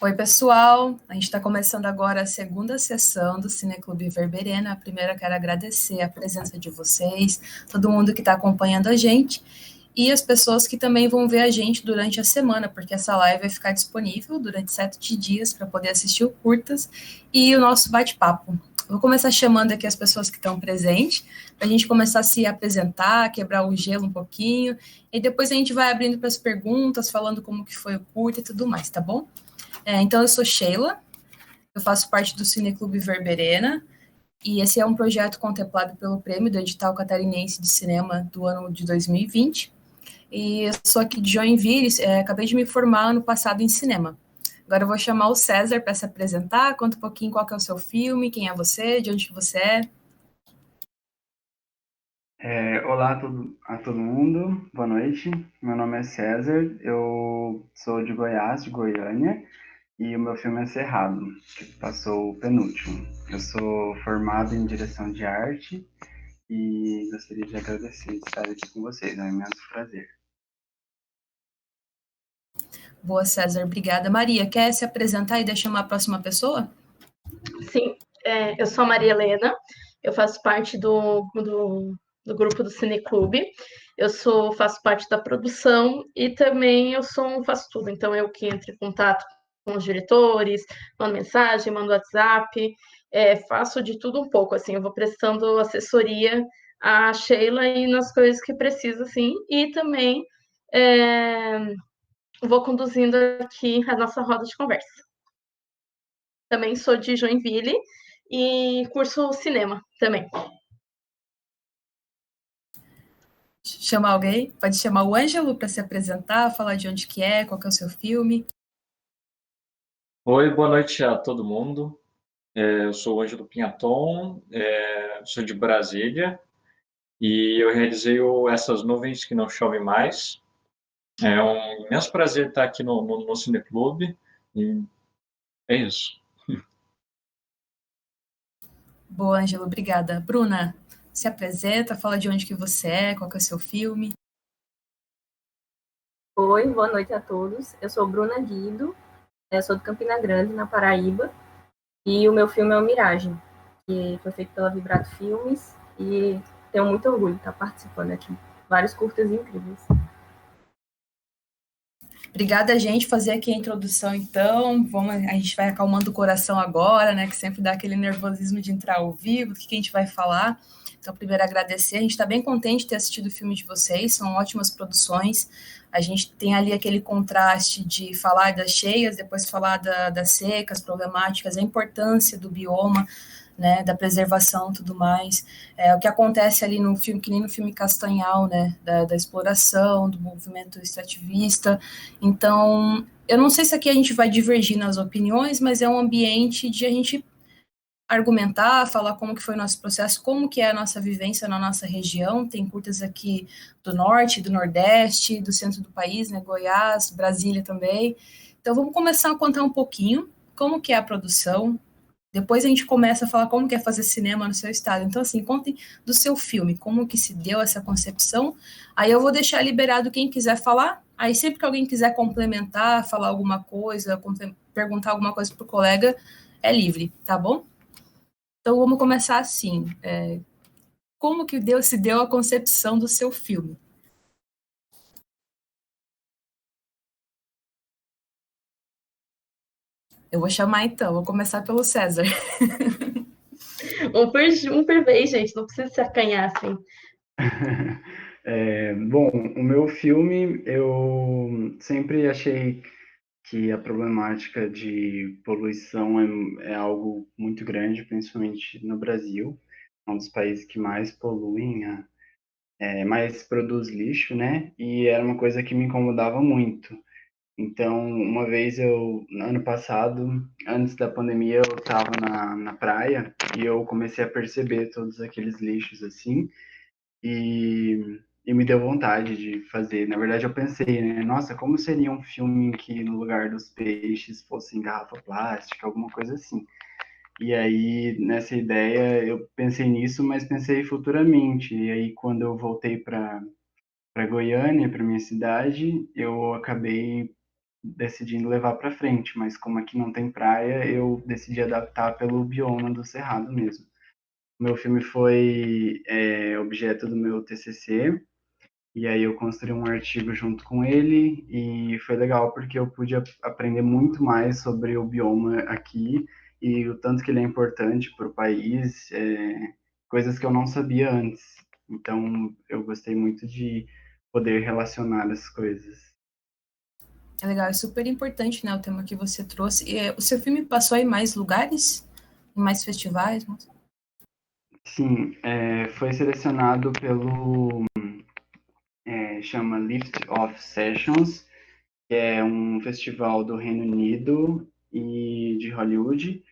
Oi, pessoal. A gente está começando agora a segunda sessão do Cineclube Verberena. Primeiro, eu quero agradecer a presença de vocês, todo mundo que está acompanhando a gente e as pessoas que também vão ver a gente durante a semana, porque essa live vai ficar disponível durante 7 dias para poder assistir o curtas e o nosso bate-papo. Vou começar chamando aqui as pessoas que estão presentes, para a gente começar a se apresentar, quebrar o gelo um pouquinho, e depois a gente vai abrindo para as perguntas, falando como que foi o curta e tudo mais, tá bom? Então, eu sou Sheila, eu faço parte do Cineclube Verberena, e esse é um projeto contemplado pelo Prêmio do Edital Catarinense de Cinema do ano de 2020. E eu sou aqui de Joinville, acabei de me formar ano passado em cinema. Agora eu vou chamar o César para se apresentar, conta um pouquinho qual que é o seu filme, quem é você, de onde que você é. Olá a todo mundo, boa noite. Meu nome é César, eu sou de Goiás, de Goiânia, e o meu filme é Cerrado, que passou o penúltimo. Eu sou formado em direção de arte e gostaria de agradecer de estar aqui com vocês, é um imenso prazer. Boa, César, obrigada. Maria, quer se apresentar e deixar uma próxima pessoa? Sim, eu sou a Maria Helena, eu faço parte do grupo do Cineclube, faço parte da produção e também faço tudo, então eu que entro em contato com os diretores, mando mensagem, mando WhatsApp, faço de tudo um pouco, assim, eu vou prestando assessoria à Sheila e nas coisas que precisa, assim, e também vou conduzindo aqui a nossa roda de conversa. Também sou de Joinville e curso cinema também. Chamar alguém? Pode chamar o Ângelo para se apresentar, falar de onde que é, qual que é o seu filme. Oi, boa noite a todo mundo. Eu sou o Ângelo Pinhaton, sou de Brasília e eu realizei Essas Nuvens que Não Chovem Mais. É um imenso prazer estar aqui no Cineclube e é isso. Boa, Ângelo, obrigada. Bruna, se apresenta, fala de onde que você é, qual que é o seu filme. Oi, boa noite a todos. Eu sou Bruna Guido, eu sou de Campina Grande, na Paraíba, e o meu filme é o Miragem, que foi feito pela Vibrato Filmes, e tenho muito orgulho de estar participando aqui. Vários curtas incríveis. Obrigada, gente. Fazer aqui a introdução, então. A gente vai acalmando o coração agora, né? Que sempre dá aquele nervosismo de entrar ao vivo, o que a gente vai falar. Então, primeiro, agradecer. A gente está bem contente de ter assistido o filme de vocês, são ótimas produções. A gente tem ali aquele contraste de falar das cheias, depois falar das secas, problemáticas, a importância do bioma, né, da preservação e tudo mais. O que acontece ali no filme, que nem no filme Castanhal, né, da exploração, do movimento extrativista. Então, eu não sei se aqui a gente vai divergir nas opiniões, mas é um ambiente de a gente argumentar, falar como que foi o nosso processo, como que é a nossa vivência na nossa região. Tem curtas aqui do norte, do nordeste, do centro do país, né, Goiás, Brasília também. Então, vamos começar a contar um pouquinho como que é a produção. Depois a gente começa a falar como que é fazer cinema no seu estado. Então, assim, contem do seu filme, como que se deu essa concepção. Aí eu vou deixar liberado quem quiser falar. Aí sempre que alguém quiser complementar, falar alguma coisa, perguntar alguma coisa para o colega, é livre, tá bom? Então vamos começar assim. Como que se deu a concepção do seu filme? Eu vou chamar então, vou começar pelo César. Um por vez, gente, não precisa se acanhar assim. Bom, o meu filme, eu sempre achei que a problemática de poluição é algo muito grande, principalmente no Brasil, é um dos países que mais poluem, mais produz lixo, né? E era uma coisa que me incomodava muito. Então, uma vez ano passado, antes da pandemia, eu estava na praia e eu comecei a perceber todos aqueles lixos assim, e me deu vontade de fazer. Na verdade, eu pensei, né? Nossa, como seria um filme em que no lugar dos peixes fosse garrafa plástica, alguma coisa assim. E aí, nessa ideia, eu pensei nisso, mas pensei futuramente. E aí, quando eu voltei para Goiânia, para minha cidade, eu acabei decidindo levar para frente, mas como aqui não tem praia, eu decidi adaptar pelo bioma do Cerrado mesmo. Meu filme foi objeto do meu TCC, e aí eu construí um artigo junto com ele, e foi legal porque eu pude aprender muito mais sobre o bioma aqui, e o tanto que ele é importante para o país, coisas que eu não sabia antes. Então, eu gostei muito de poder relacionar as coisas. É legal, é super importante, né, o tema que você trouxe. E, o seu filme passou em mais lugares? Em mais festivais? Sim, foi selecionado pelo chama Lift Off Sessions, que é um festival do Reino Unido e de Hollywood,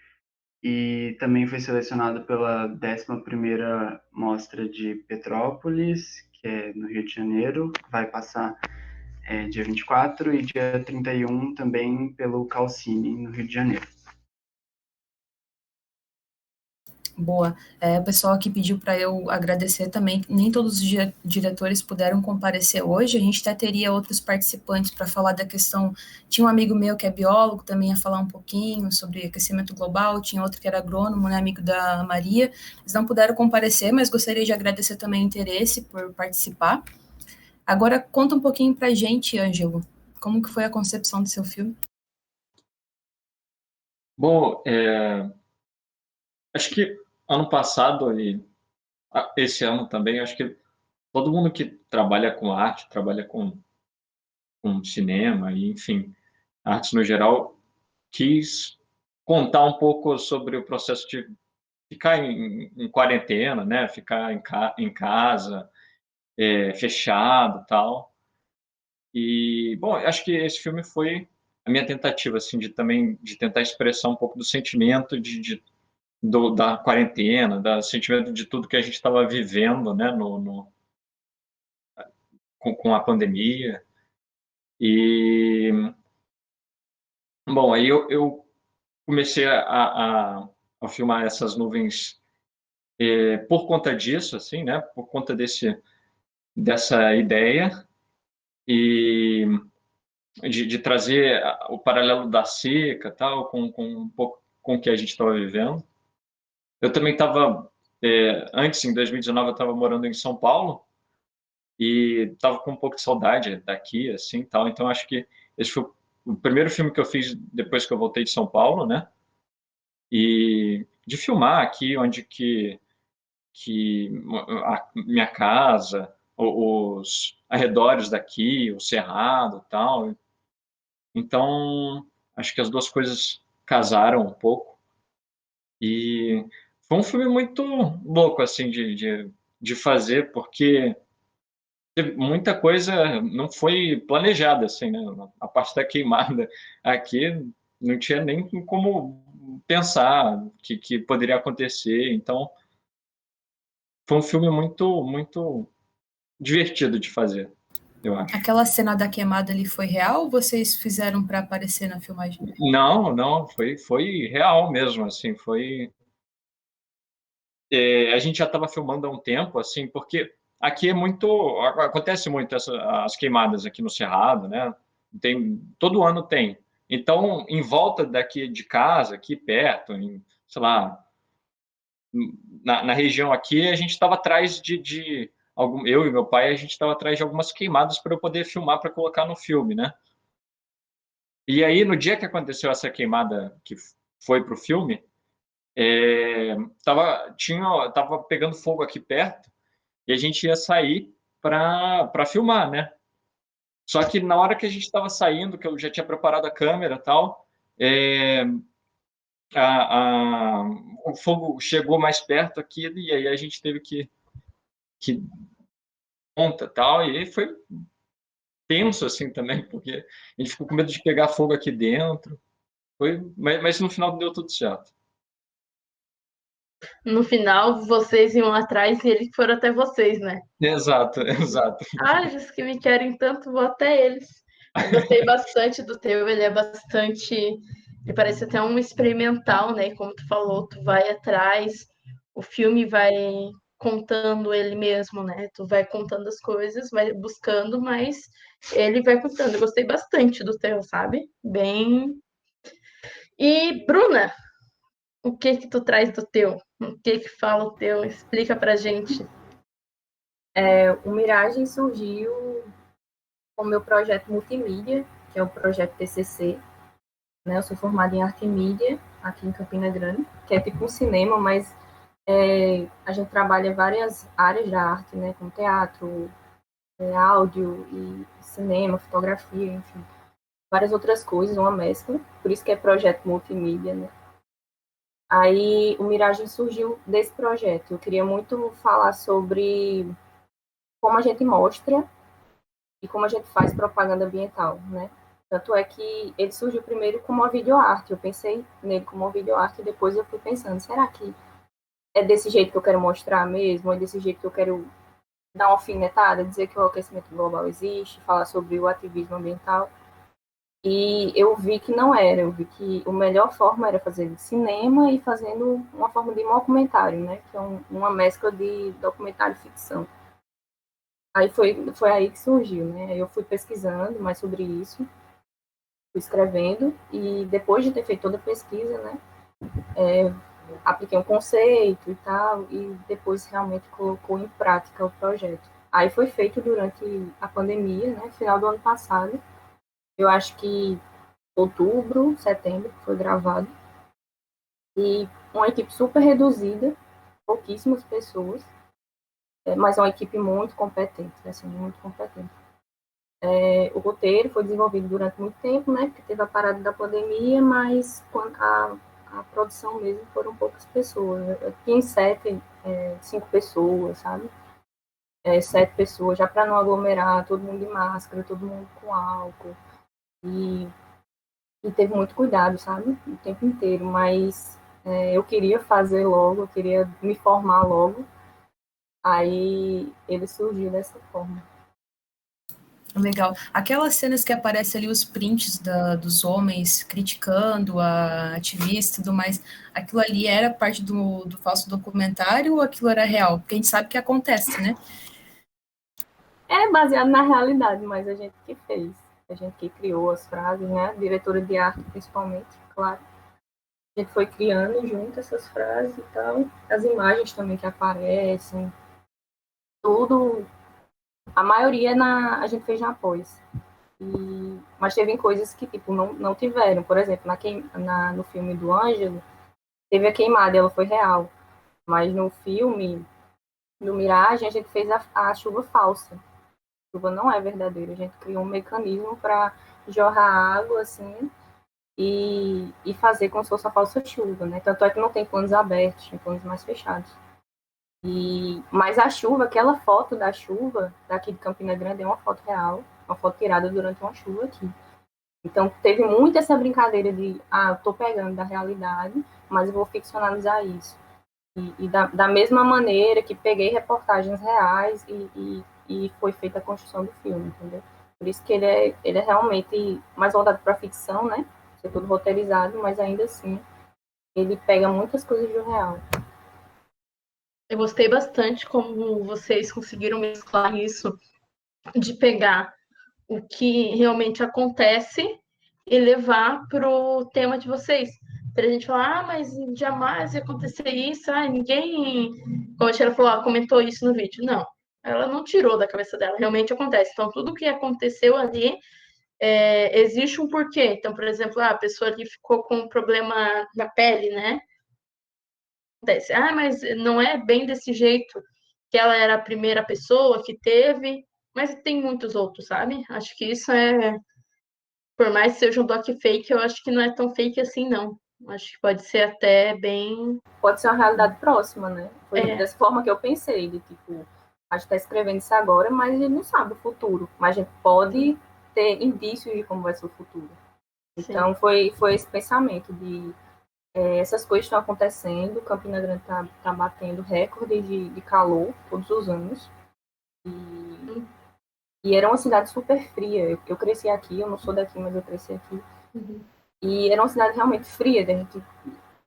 e também foi selecionado pela 11ª Mostra de Petrópolis, que é no Rio de Janeiro, vai passar dia 24, e dia 31 também pelo Calcine, no Rio de Janeiro. Boa. O pessoal aqui pediu para eu agradecer também. Nem todos os diretores puderam comparecer hoje. A gente até teria outros participantes para falar da questão. Tinha um amigo meu que é biólogo, também ia falar um pouquinho sobre aquecimento global. Tinha outro que era agrônomo, né, amigo da Maria. Eles não puderam comparecer, mas gostaria de agradecer também o interesse por participar. Agora, conta um pouquinho para a gente, Ângelo. Como que foi a concepção do seu filme? Bom, acho que ano passado e esse ano também, acho que todo mundo que trabalha com arte, trabalha com cinema, e, enfim, artes no geral, quis contar um pouco sobre o processo de ficar em quarentena, né? Ficar em casa, fechado, tal. E bom, acho que esse filme foi a minha tentativa, assim, de tentar expressar um pouco do sentimento da quarentena, do sentimento de tudo que a gente estava vivendo, né? Com a pandemia. E bom, aí eu comecei a filmar essas nuvens por conta disso, assim, né? Por conta dessa ideia e de trazer o paralelo da seca, tal, com um pouco com o que a gente estava vivendo. Eu também estava antes, em 2019, eu estava morando em São Paulo e estava com um pouco de saudade daqui, assim, tal. Então acho que esse foi o primeiro filme que eu fiz depois que eu voltei de São Paulo, né? E de filmar aqui onde que a minha casa, os arredores daqui, o cerrado, tal. Então, acho que as duas coisas casaram um pouco. E foi um filme muito louco, assim, de fazer, porque muita coisa não foi planejada, assim, né? A parte da queimada aqui não tinha nem como pensar que poderia acontecer. Então, foi um filme muito, muito divertido de fazer, eu acho. Aquela cena da queimada ali foi real ou vocês fizeram para aparecer na filmagem? Não, foi real mesmo, assim, foi... a gente já estava filmando há um tempo, assim, porque aqui acontece muito as queimadas aqui no Cerrado, né? Todo ano tem. Então, em volta daqui de casa, aqui perto, sei lá, na região aqui, a gente estava atrás eu e meu pai, a gente estava atrás de algumas queimadas para eu poder filmar para colocar no filme, né? E aí, no dia que aconteceu essa queimada que foi para o filme, tava pegando fogo aqui perto e a gente ia sair para filmar, né? Só que na hora que a gente estava saindo, que eu já tinha preparado a câmera e tal, o fogo chegou mais perto aqui e aí a gente teve que monta tal, e aí foi tenso assim também, porque a gente ficou com medo de pegar fogo aqui dentro. Mas no final deu tudo certo. No final, vocês iam atrás e eles foram até vocês, né? Exato, exato. Diz que me querem tanto, vou até eles. Eu gostei bastante do teu, ele é bastante... Ele parece até um experimental, né? Como tu falou, tu vai atrás, o filme vai contando ele mesmo, né? Tu vai contando as coisas, vai buscando, mas ele vai contando. Eu gostei bastante do teu, sabe? Bem. E, Bruna, o que que tu traz do teu? O que que fala o teu? Explica pra gente. O Miragem surgiu com o meu projeto multimídia, que é o projeto TCC, né? Eu sou formada em arte e mídia aqui em Campina Grande, que é tipo um cinema, mas a gente trabalha várias áreas da arte, né? Como teatro, áudio e cinema, fotografia, enfim, várias outras coisas, uma mescla. Por isso que é projeto multimídia, né? Aí o Miragem surgiu desse projeto. Eu queria muito falar sobre como a gente mostra e como a gente faz propaganda ambiental, né? Tanto é que ele surgiu primeiro como uma videoarte. Eu pensei nele como uma videoarte e depois eu fui pensando, será que é desse jeito que eu quero mostrar mesmo? É desse jeito que eu quero dar uma alfinetada, dizer que o aquecimento global existe, falar sobre o ativismo ambiental? E eu vi que não era. Eu vi que a melhor forma era fazer cinema e fazendo uma forma de documentário, né? Que é uma mescla de documentário e ficção. Aí foi aí que surgiu, né? Eu fui pesquisando mais sobre isso, fui escrevendo, e depois de ter feito toda a pesquisa, né, apliquei um conceito e tal, e depois realmente colocou em prática o projeto. Aí foi feito durante a pandemia, né, final do ano passado, eu acho que outubro, setembro, foi gravado, e uma equipe super reduzida, pouquíssimas pessoas, mas uma equipe muito competente, assim, muito competente. O roteiro foi desenvolvido durante muito tempo, né, porque teve a parada da pandemia, mas a produção mesmo foram poucas pessoas. Eu tinha cinco pessoas, sabe? 7 pessoas, já para não aglomerar, todo mundo de máscara, todo mundo com álcool. E teve muito cuidado, sabe? O tempo inteiro, mas eu queria fazer logo, eu queria me formar logo, aí ele surgiu dessa forma. Legal. Aquelas cenas que aparecem ali, os prints dos homens criticando a ativista e tudo mais, aquilo ali era parte do falso documentário ou aquilo era real? Porque a gente sabe que acontece, né? É baseado na realidade, mas a gente que fez. A gente que criou as frases, né? A diretora de arte, principalmente, claro. A gente foi criando junto essas frases e tal. As imagens também que aparecem. Tudo. A maioria a gente fez na pós. Mas teve coisas que, tipo, não tiveram. Por exemplo, no filme do Ângelo, teve a queimada e ela foi real. Mas no filme, no Miragem, a gente fez a chuva falsa. A chuva não é verdadeira. A gente criou um mecanismo para jorrar água, assim, e fazer como se fosse a falsa chuva, né? Tanto é que não tem planos abertos, tem planos mais fechados. Mas a chuva, aquela foto da chuva daqui de Campina Grande é uma foto real, uma foto tirada durante uma chuva aqui. Então, teve muito essa brincadeira de, eu tô pegando da realidade, mas eu vou ficcionalizar isso. E da mesma maneira que peguei reportagens reais e foi feita a construção do filme, entendeu? Por isso que ele é realmente mais voltado para a ficção, né? Ser tudo roteirizado, mas ainda assim ele pega muitas coisas do real. Eu gostei bastante como vocês conseguiram mesclar isso, de pegar o que realmente acontece e levar para o tema de vocês. Para a gente falar, mas jamais ia acontecer isso, ninguém, como a Sheila falou, comentou isso no vídeo. Não, ela não tirou da cabeça dela, realmente acontece. Então, tudo que aconteceu ali, existe um porquê. Então, por exemplo, a pessoa ali ficou com um problema na pele, né? Acontece. Mas não é bem desse jeito que ela era a primeira pessoa que teve, mas tem muitos outros, sabe? Acho que isso por mais que seja um doc fake, eu acho que não é tão fake assim, não. Acho que pode ser até bem... Pode ser uma realidade próxima, né? Foi dessa forma que eu pensei, de tipo, a gente tá escrevendo isso agora, mas a gente não sabe o futuro. Mas a gente pode ter indícios de como vai ser o futuro. Então, foi esse pensamento de essas coisas estão acontecendo, Campina Grande tá batendo recorde de calor todos os anos. E era uma cidade super fria. Eu cresci aqui, eu não sou daqui, mas eu cresci aqui. Uhum. E era uma cidade realmente fria, da gente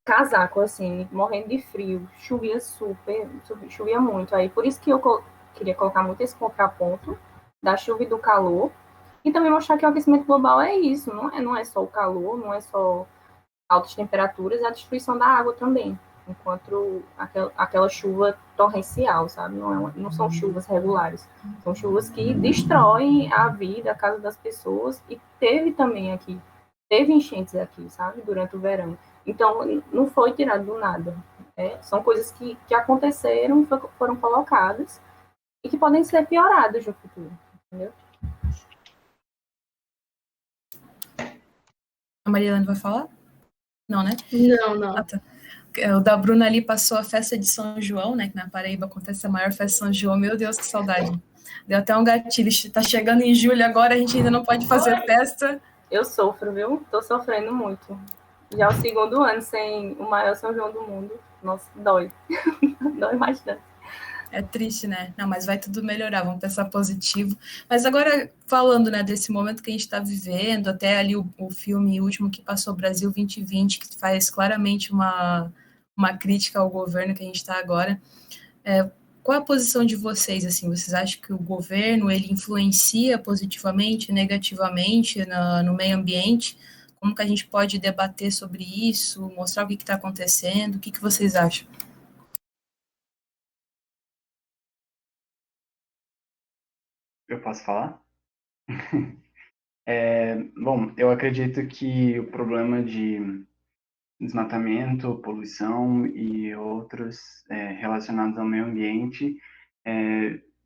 casaco, assim, morrendo de frio. Chovia muito. Aí, por isso que eu queria colocar muito esse contraponto da chuva e do calor. E também mostrar que o aquecimento global é isso, não é só o calor, não é só altas temperaturas, é a destruição da água também, enquanto aquela chuva torrencial, sabe? Não são chuvas regulares, são chuvas que destroem a vida, a casa das pessoas, e teve enchentes aqui, sabe? Durante o verão. Então, não foi tirado do nada. São coisas que aconteceram, foram colocadas, e que podem ser pioradas no futuro, entendeu? A Mariana vai falar? Não, né? Não. Ah, tá. O da Bruna ali passou a festa de São João, né? Que na Paraíba acontece a maior festa de São João. Meu Deus, que saudade. Deu até um gatilho. Tá chegando em julho agora, a gente ainda não pode fazer festa. Eu sofro, viu? Tô sofrendo muito. Já é o segundo ano sem o maior São João do mundo. Nossa, dói. Dói bastante. É triste, né? Não, mas vai tudo melhorar, vamos pensar positivo. Mas agora, falando, né, desse momento que a gente está vivendo, até ali o filme último que passou, Brasil 2020, que faz claramente uma crítica ao governo que a gente está agora. Qual a posição de vocês, assim? Vocês acham que o governo, ele influencia positivamente, negativamente no meio ambiente? Como que a gente pode debater sobre isso, mostrar o que está acontecendo? O que vocês acham? Eu posso falar? Bom, eu acredito que o problema de desmatamento, poluição e outros relacionados ao meio ambiente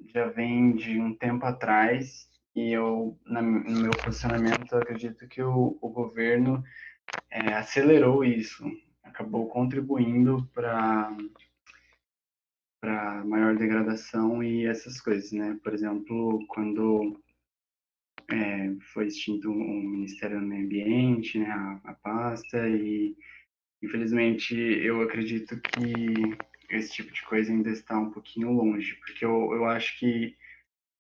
já vem de um tempo atrás e eu, no meu posicionamento, eu acredito que o governo acelerou isso, acabou contribuindo para maior degradação e essas coisas, né? Por exemplo, quando foi extinto o Ministério do Meio Ambiente, né, a pasta, e infelizmente eu acredito que esse tipo de coisa ainda está um pouquinho longe, porque eu acho que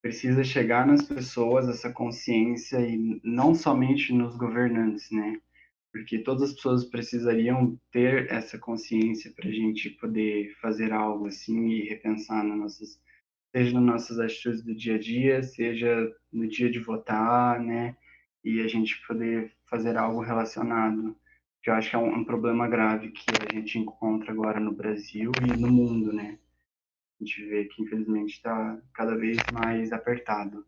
precisa chegar nas pessoas essa consciência e não somente nos governantes, né? Porque todas as pessoas precisariam ter essa consciência para a gente poder fazer algo assim e repensar nas nossas, seja nas nossas atitudes do dia a dia, seja no dia de votar, né? E a gente poder fazer algo relacionado, que eu acho que é um problema grave que a gente encontra agora no Brasil e no mundo, né? A gente vê que infelizmente está cada vez mais apertado.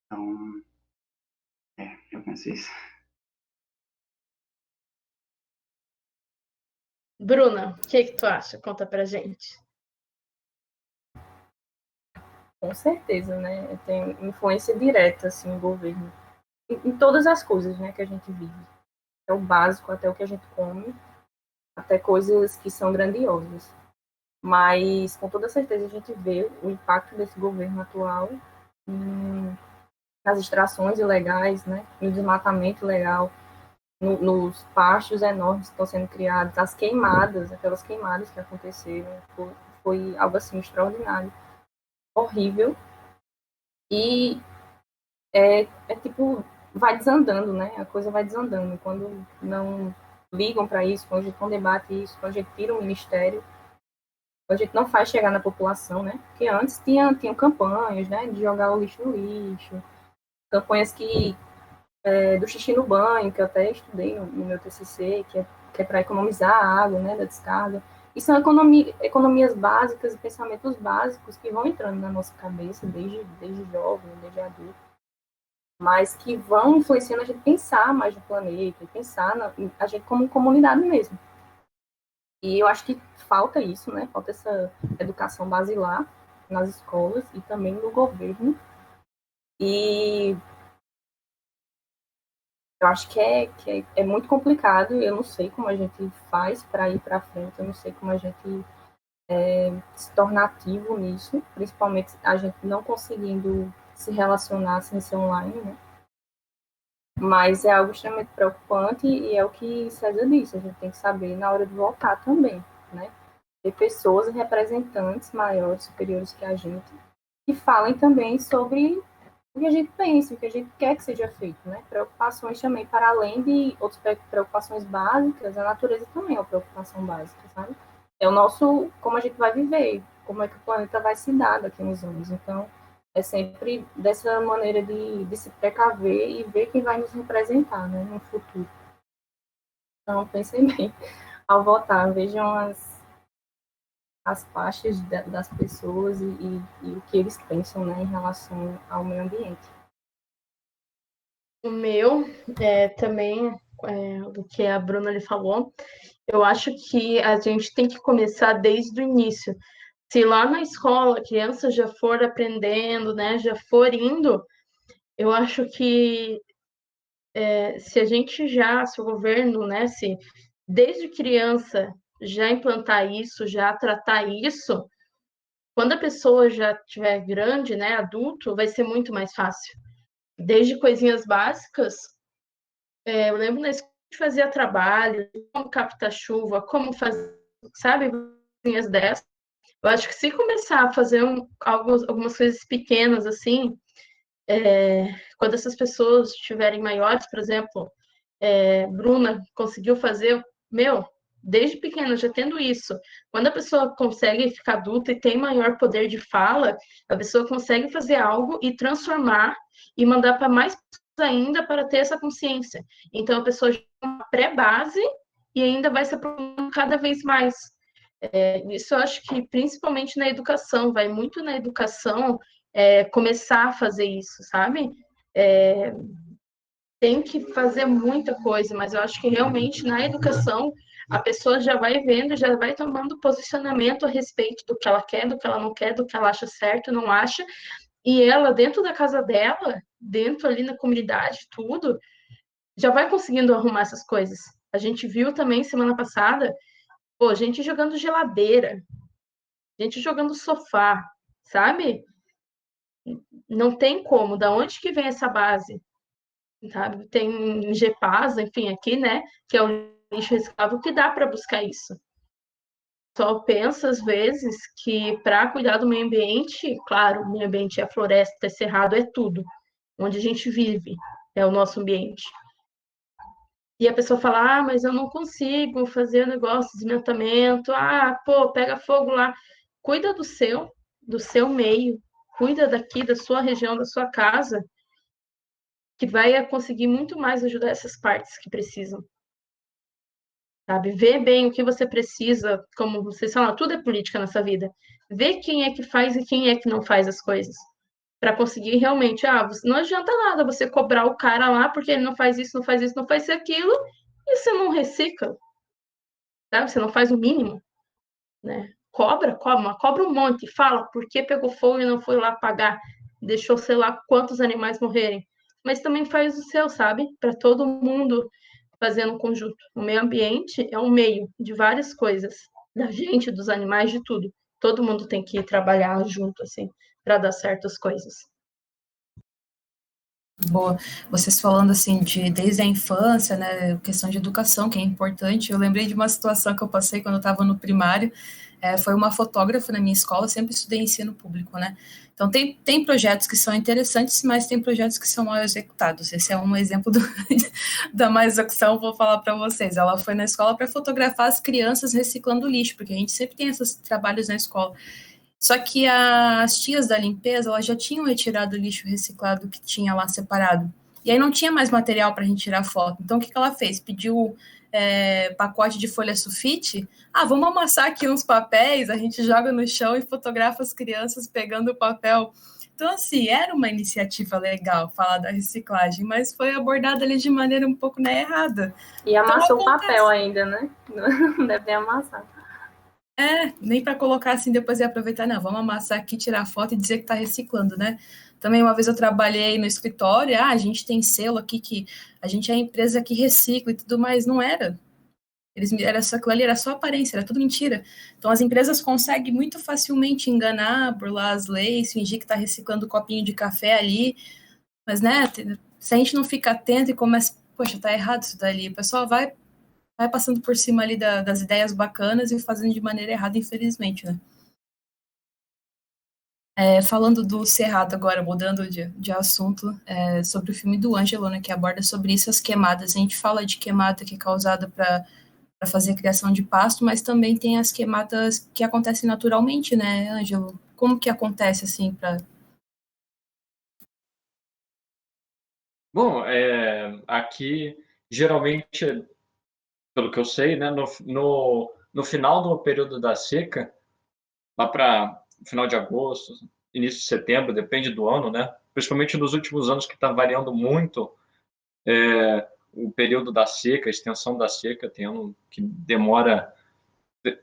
Então, eu penso isso. Bruna, o que tu acha? Conta pra gente. Com certeza, né? Tem influência direta, assim, o governo. Em todas as coisas, né, que a gente vive. É o básico, até o que a gente come, até coisas que são grandiosas. Mas, com toda certeza, a gente vê o impacto desse governo atual nas extrações ilegais, né, no desmatamento ilegal, nos pastos enormes que estão sendo criados, as queimadas, aquelas queimadas que aconteceram, foi algo assim extraordinário, horrível, e tipo, vai desandando, né, a coisa vai desandando, quando não ligam para isso, quando a gente não debate isso, quando a gente tira o ministério, a gente não faz chegar na população, né? Porque antes tinham campanhas, né? De jogar o lixo no lixo, campanhas do xixi no banho, que eu até estudei no meu TCC, que é para economizar a água, né? Da descarga. E são economias básicas, pensamentos básicos que vão entrando na nossa cabeça desde jovem, desde adulto, mas que vão influenciando a gente pensar mais no planeta, pensar a gente como comunidade mesmo. E eu acho que falta isso, né? Falta essa educação basilar nas escolas e também no governo. E eu acho que é muito complicado. Eu não sei como a gente faz para ir para frente. Eu não sei como a gente se torna ativo nisso, principalmente a gente não conseguindo se relacionar sem ser online, né? Mas é algo extremamente preocupante e é o que César disse. A gente tem que saber na hora de votar também, né? Ter pessoas e representantes maiores, superiores que a gente, que falem também sobre o que a gente pensa, o que a gente quer que seja feito, né? Preocupações também, para além de outras preocupações básicas, a natureza também é uma preocupação básica, sabe? É o nosso, como a gente vai viver, como é que o planeta vai se dar daqui a uns anos. Então, é sempre dessa maneira de se precaver e ver quem vai nos representar, né, no futuro. Então, pensem bem ao votar, vejam as faixas das pessoas e o que eles pensam, né, em relação ao meio ambiente. O meu, também, do que a Bruna lhe falou, eu acho que a gente tem que começar desde o início. Se lá na escola a criança já for aprendendo, né, já for indo, eu acho que se o governo, né, se desde criança já implantar isso, já tratar isso, quando a pessoa já estiver grande, né, adulto, vai ser muito mais fácil. Desde coisinhas básicas, eu lembro na escola a gente fazia trabalho, como captar chuva, como fazer, sabe, coisinhas dessas. Eu acho que se começar a fazer algumas coisas pequenas assim, quando essas pessoas estiverem maiores, por exemplo, Bruna conseguiu fazer, desde pequena já tendo isso. Quando a pessoa consegue ficar adulta e tem maior poder de fala, a pessoa consegue fazer algo e transformar e mandar para mais pessoas ainda para ter essa consciência. Então a pessoa já tem uma pré-base e ainda vai se aprofundando cada vez mais. Isso eu acho que principalmente na educação, vai muito na educação começar a fazer isso, sabe? Tem que fazer muita coisa, mas eu acho que realmente na educação a pessoa já vai vendo, já vai tomando posicionamento a respeito do que ela quer, do que ela não quer, do que ela acha certo, não acha, e ela dentro da casa dela, dentro ali na comunidade, tudo, já vai conseguindo arrumar essas coisas. A gente viu também semana passada, gente jogando geladeira, gente jogando sofá, sabe? Não tem como, da onde que vem essa base? Sabe? Tem GPAS, enfim, aqui, né, que é o lixo reciclável, que dá para buscar isso. Só pensa, às vezes, que para cuidar do meio ambiente, claro, o meio ambiente é floresta, é cerrado, é tudo. Onde a gente vive, é o nosso ambiente. E a pessoa fala, mas eu não consigo fazer o negócio de desmatamento, pega fogo lá. Cuida do seu meio, cuida daqui, da sua região, da sua casa, que vai conseguir muito mais ajudar essas partes que precisam. Sabe? Vê bem o que você precisa, como vocês falam, tudo é política nessa vida. Vê quem é que faz e quem é que não faz as coisas. Para conseguir realmente, não adianta nada você cobrar o cara lá porque ele não faz isso, não faz isso, não faz aquilo, e você não recicla, sabe? Você não faz o mínimo, né? Cobra um monte, fala por que pegou fogo e não foi lá pagar, deixou sei lá quantos animais morrerem. Mas também faz o seu, sabe? Para todo mundo fazer no conjunto. O meio ambiente é um meio de várias coisas, da gente, dos animais, de tudo. Todo mundo tem que trabalhar junto, assim, para dar certas coisas. Boa. Vocês falando assim desde a infância, né, questão de educação, que é importante. Eu lembrei de uma situação que eu passei quando eu estava no primário. Foi uma fotógrafa na minha escola, sempre estudei ensino público, né? Então tem projetos que são interessantes, mas tem projetos que são mal executados. Esse é um exemplo da má execução, vou falar para vocês. Ela foi na escola para fotografar as crianças reciclando lixo, porque a gente sempre tem esses trabalhos na escola. Só que as tias da limpeza, elas já tinham retirado o lixo reciclado que tinha lá separado. E aí não tinha mais material para a gente tirar foto. Então, o que ela fez? Pediu pacote de folha sulfite. Vamos amassar aqui uns papéis, a gente joga no chão e fotografa as crianças pegando o papel. Então, assim, era uma iniciativa legal falar da reciclagem, mas foi abordada ali de maneira um pouco errada. E amassou o papel ainda, né? Deve ter amassado. Nem para colocar assim, depois e aproveitar, não, vamos amassar aqui, tirar foto e dizer que está reciclando, né? Também uma vez eu trabalhei no escritório, a gente tem selo aqui que a gente é a empresa que recicla e tudo mais, não era. Aquilo ali era só aparência, era tudo mentira. Então as empresas conseguem muito facilmente enganar, burlar as leis, fingir que está reciclando copinho de café ali, mas, né, se a gente não fica atento e começa, poxa, tá errado isso dali, o pessoal vai passando por cima ali das ideias bacanas e fazendo de maneira errada, infelizmente, né? Falando do Cerrado agora, mudando de assunto, sobre o filme do Ângelo, né, que aborda sobre isso, as queimadas. A gente fala de queimada que é causada para fazer criação de pasto, mas também tem as queimadas que acontecem naturalmente, né, Ângelo? Como que acontece, assim, para Bom, aqui, geralmente, pelo que eu sei, né, no final do período da seca, lá para final de agosto, início de setembro, depende do ano, né? Principalmente nos últimos anos, que está variando muito o período da seca, a extensão da seca, tem ano que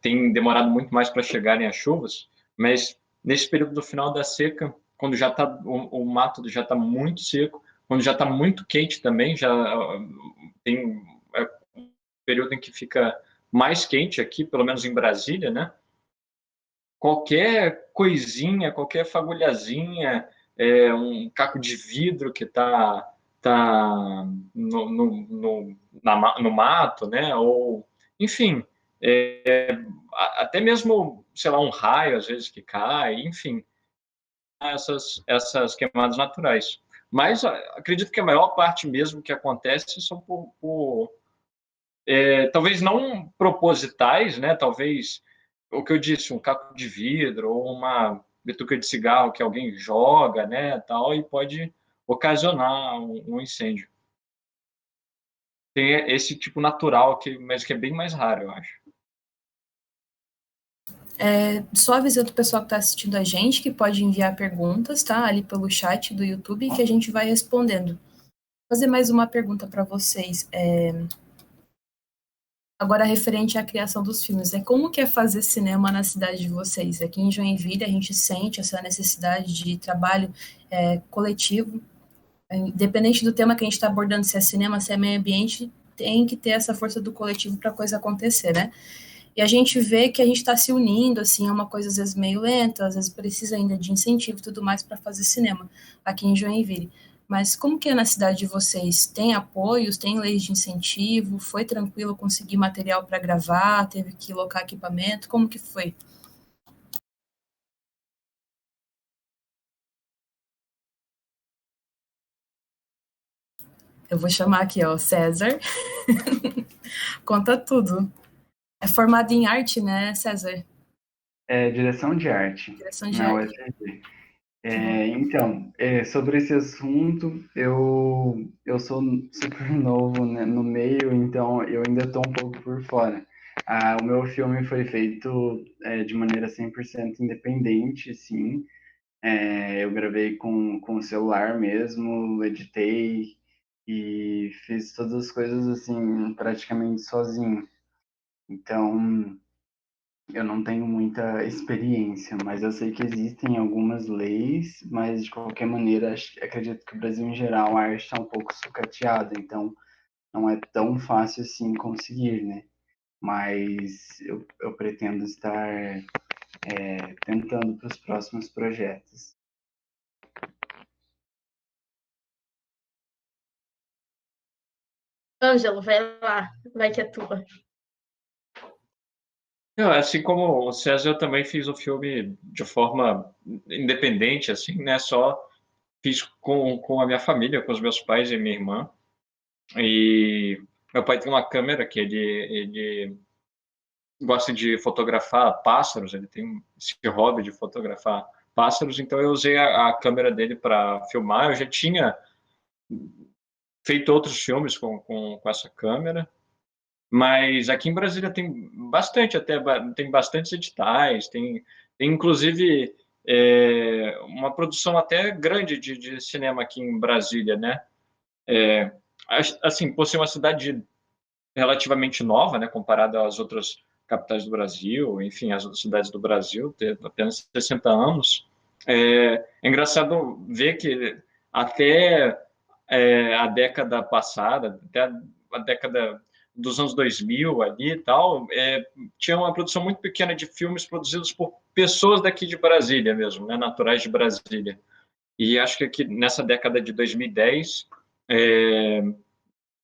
tem demorado muito mais para chegarem as chuvas, mas nesse período do final da seca, quando já tá o mato já está muito seco, quando já está muito quente também, já tem um período em que fica mais quente aqui, pelo menos em Brasília, né? Qualquer coisinha, qualquer fagulhazinha, um caco de vidro que tá no mato, né? Ou, enfim, até mesmo, sei lá, um raio às vezes que cai, enfim, essas queimadas naturais. Mas acredito que a maior parte mesmo que acontece são talvez não propositais, né? Talvez o que eu disse, um caco de vidro ou uma bituca de cigarro que alguém joga, né, tal, e pode ocasionar um incêndio. Tem esse tipo natural, mas que é bem mais raro, eu acho. Só avisando o pessoal que está assistindo a gente que pode enviar perguntas, tá? Ali pelo chat do YouTube, que a gente vai respondendo. Vou fazer mais uma pergunta para vocês. Agora, referente à criação dos filmes, como que é fazer cinema na cidade de vocês? Aqui em Joinville, a gente sente essa necessidade de trabalho coletivo. Independente do tema que a gente está abordando, se é cinema, se é meio ambiente, tem que ter essa força do coletivo para a coisa acontecer, né? E a gente vê que a gente está se unindo, assim, é uma coisa às vezes meio lenta, às vezes precisa ainda de incentivo e tudo mais para fazer cinema aqui em Joinville. Mas como que é na cidade de vocês? Tem apoios, tem leis de incentivo? Foi tranquilo conseguir material para gravar? Teve que locar equipamento? Como que foi? Eu vou chamar aqui, ó, César. Conta tudo. É formado em arte, né, César? Direção de arte. Direção de Na arte. UFRJ. Então, sobre esse assunto, eu sou super novo, né, no meio, então eu ainda estou um pouco por fora. O meu filme foi feito de maneira 100% independente, sim. Eu gravei com o celular mesmo, editei e fiz todas as coisas assim, praticamente sozinho. Então, eu não tenho muita experiência, mas eu sei que existem algumas leis, mas de qualquer maneira, acredito que o Brasil em geral, a arte está um pouco sucateada, então não é tão fácil assim conseguir, né? Mas eu pretendo estar tentando para os próximos projetos. Ângelo, vai lá, vai que é tua. Assim como o César, eu também fiz o filme de forma independente, assim, né? Só fiz com a minha família, com os meus pais e minha irmã. E meu pai tem uma câmera que ele gosta de fotografar pássaros, ele tem esse hobby de fotografar pássaros, então eu usei a câmera dele para filmar. Eu já tinha feito outros filmes com essa câmera, mas aqui em Brasília tem bastante, tem bastantes editais, tem inclusive uma produção até grande de cinema aqui em Brasília, né? Assim, por ser uma cidade relativamente nova, né, comparada às outras capitais do Brasil, enfim, às outras cidades do Brasil, ter apenas 60 anos, é engraçado ver que até a década passada, até a década dos anos 2000 ali e tal, tinha uma produção muito pequena de filmes produzidos por pessoas daqui de Brasília mesmo, né, naturais de Brasília. E acho que aqui, nessa década de 2010,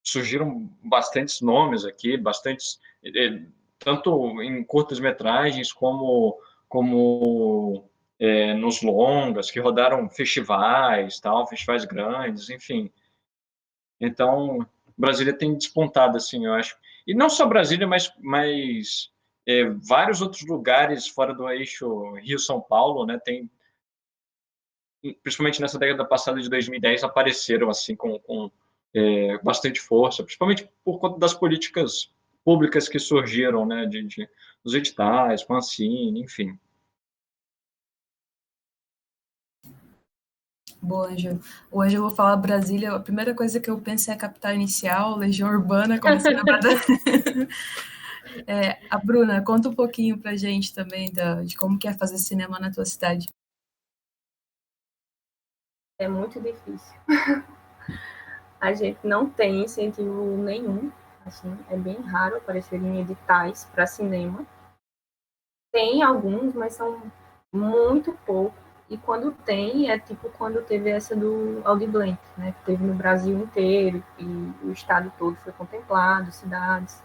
surgiram bastantes nomes aqui, tanto em curtas-metragens como nos longas, que rodaram festivais, festivais grandes, enfim. Então, Brasília tem despontado, assim, eu acho. E não só Brasília, mas vários outros lugares fora do eixo Rio-São Paulo, né, tem principalmente nessa década passada de 2010, apareceram assim com bastante força, principalmente por conta das políticas públicas que surgiram, né, dos editais, com a Ancine, enfim. Boa, Ângelo. Hoje eu vou falar Brasília. A primeira coisa que eu penso é a capital inicial, Legião Urbana, comecei a lembrar a Bruna, conta um pouquinho pra gente também de como que é fazer cinema na tua cidade. É muito difícil. A gente não tem incentivo nenhum, assim, é bem raro aparecerem editais para cinema. Tem alguns, mas são muito poucos. E quando tem, é tipo quando teve essa do Audiblanc, né? Que teve no Brasil inteiro e o estado todo foi contemplado, cidades,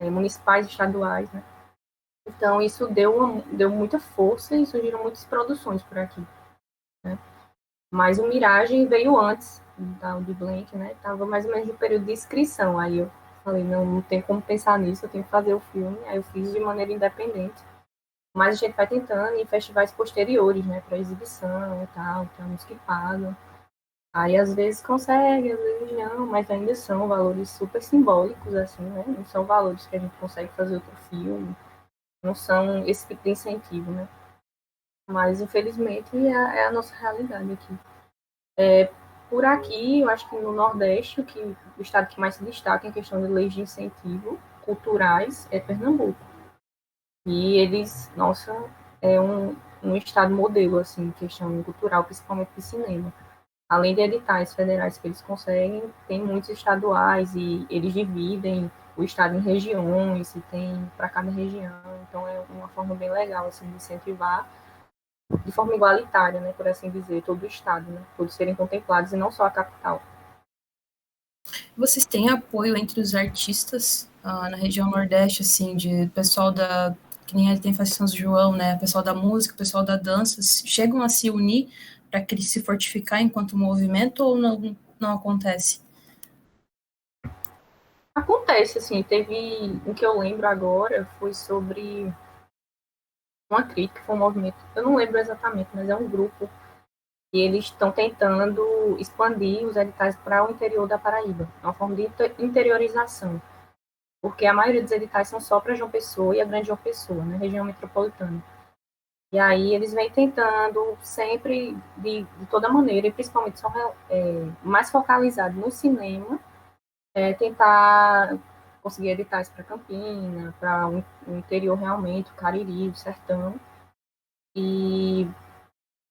municipais, estaduais, né? Então isso deu muita força e surgiram muitas produções por aqui, né? Mas o Miragem veio antes da Audiblanc, né? Tava mais ou menos no período de inscrição. Aí eu falei, não tem como pensar nisso, eu tenho que fazer o filme. Aí eu fiz de maneira independente. Mas a gente vai tentando em festivais posteriores, né, para exibição e tal, tem uns que pagam. Aí às vezes consegue, às vezes não, mas ainda são valores super simbólicos, assim, né? Não são valores que a gente consegue fazer outro filme, não são esse tipo de incentivo, né? Mas infelizmente é a nossa realidade aqui. Por aqui, eu acho que no Nordeste, o estado que mais se destaca em questão de leis de incentivo culturais é Pernambuco. E eles, nossa, é um estado modelo, assim, em questão cultural, principalmente de cinema. Além de editais federais que eles conseguem, tem muitos estaduais e eles dividem o estado em regiões e tem para cada região. Então é uma forma bem legal, assim, de incentivar de forma igualitária, né, por assim dizer, todo o estado, né, todos serem contemplados e não só a capital. Vocês têm apoio entre os artistas na região Nordeste, assim, de pessoal que nem tem faz São João, né? Pessoal da música, pessoal da dança, chegam a se unir para se fortificar enquanto movimento ou não acontece? Acontece, assim, teve o que eu lembro agora foi sobre uma crítica, foi um movimento, eu não lembro exatamente, mas é um grupo e eles estão tentando expandir os editais para o interior da Paraíba, uma forma de interiorização, porque a maioria dos editais são só para João Pessoa e a Grande João Pessoa, né, região metropolitana. E aí eles vêm tentando sempre, de toda maneira, e principalmente são mais focalizados no cinema, tentar conseguir editais para Campina, para o interior realmente, o Cariri, o Sertão, e